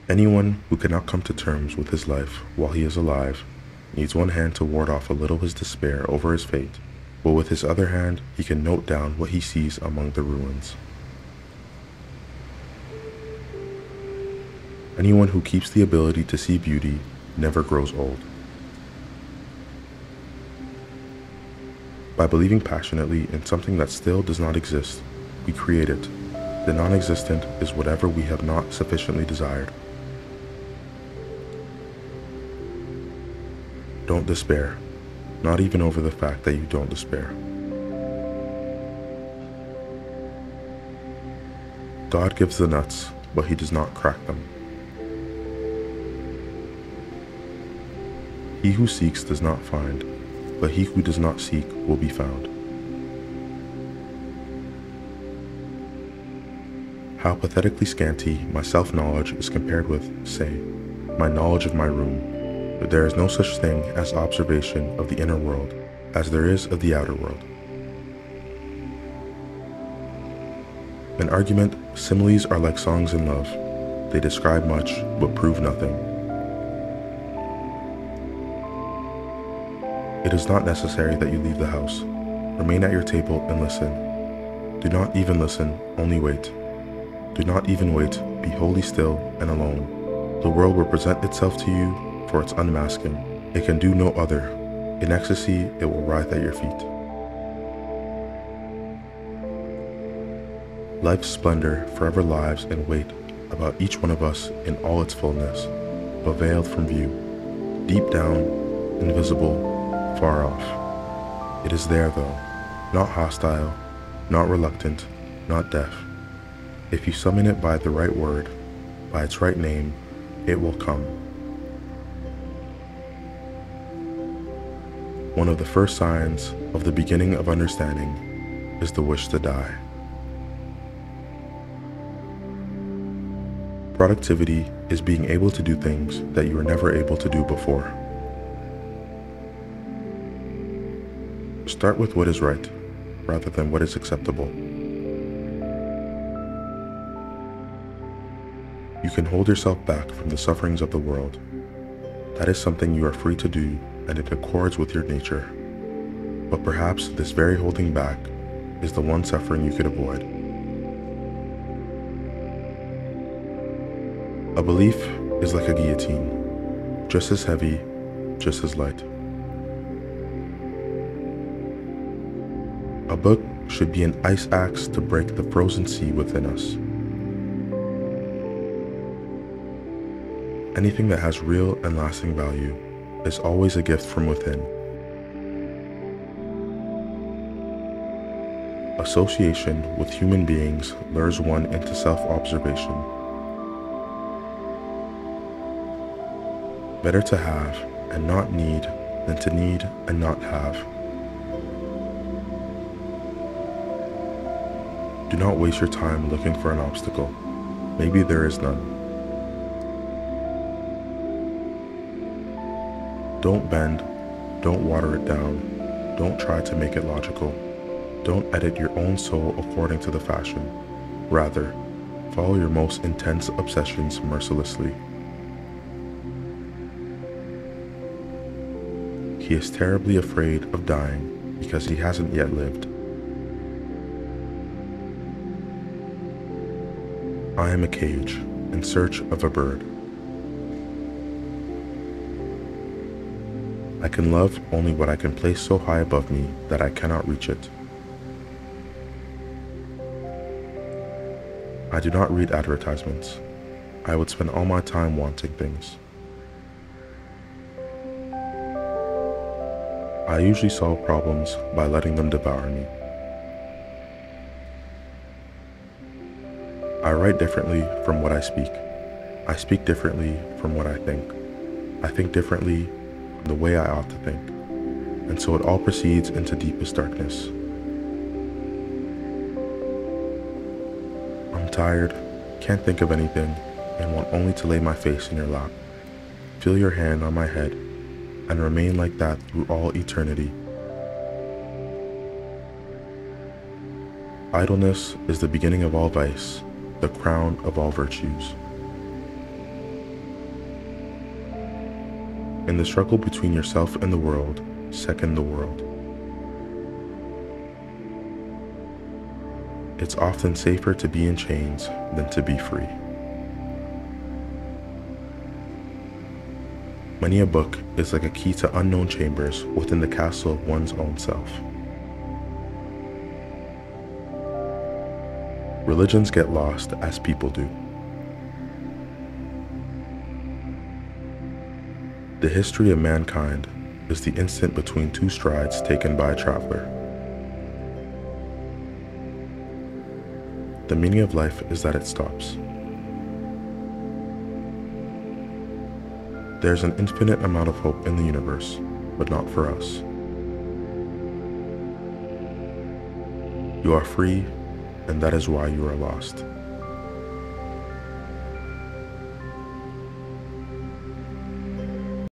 Anyone who cannot come to terms with his life while he is alive needs one hand to ward off a little his despair over his fate, but with his other hand he can note down what he sees among the ruins. Anyone who keeps the ability to see beauty never grows old. By believing passionately in something that still does not exist, we create it. The non-existent is whatever we have not sufficiently desired. Don't despair, not even over the fact that you don't despair. God gives the nuts, but he does not crack them. He who seeks does not find, but he who does not seek will be found. How pathetically scanty my self-knowledge is compared with, say, my knowledge of my room. But there is no such thing as observation of the inner world as there is of the outer world. In argument, similes are like songs in love. They describe much, but prove nothing. It is not necessary that you leave the house. Remain at your table and listen. Do not even listen, only wait. Do not even wait, be wholly still and alone. The world will present itself to you for its unmasking. It can do no other. In ecstasy, it will writhe at your feet. Life's splendor forever lives in wait about each one of us in all its fullness, but veiled from view, deep down, invisible, far off. It is there though, not hostile, not reluctant, not deaf. If you summon it by the right word, by its right name, it will come. One of the first signs of the beginning of understanding is the wish to die. Productivity is being able to do things that you were never able to do before. Start with what is right, rather than what is acceptable. You can hold yourself back from the sufferings of the world. That is something you are free to do, and it accords with your nature. But perhaps this very holding back is the one suffering you could avoid. A belief is like a guillotine, just as heavy, just as light. A book should be an ice axe to break the frozen sea within us. Anything that has real and lasting value is always a gift from within. Association with human beings lures one into self-observation. Better to have and not need than to need and not have. Do not waste your time looking for an obstacle. Maybe there is none. Don't bend, don't water it down, don't try to make it logical. Don't edit your own soul according to the fashion. Rather, follow your most intense obsessions mercilessly. He is terribly afraid of dying because he hasn't yet lived. I am a cage in search of a bird. I can love only what I can place so high above me that I cannot reach it. I do not read advertisements. I would spend all my time wanting things. I usually solve problems by letting them devour me. I write differently from what I speak. I speak differently from what I think. I think differently the way I ought to think, and so it all proceeds into deepest darkness. I'm tired, can't think of anything, and want only to lay my face in your lap, feel your hand on my head, and remain like that through all eternity. Idleness is the beginning of all vice, the crown of all virtues. In the struggle between yourself and the world, second the world. It's often safer to be in chains than to be free. Many a book is like a key to unknown chambers within the castle of one's own self. Religions get lost as people do. The history of mankind is the instant between two strides taken by a traveler. The meaning of life is that it stops. There's an infinite amount of hope in the universe, but not for us. You are free, and that is why you are lost.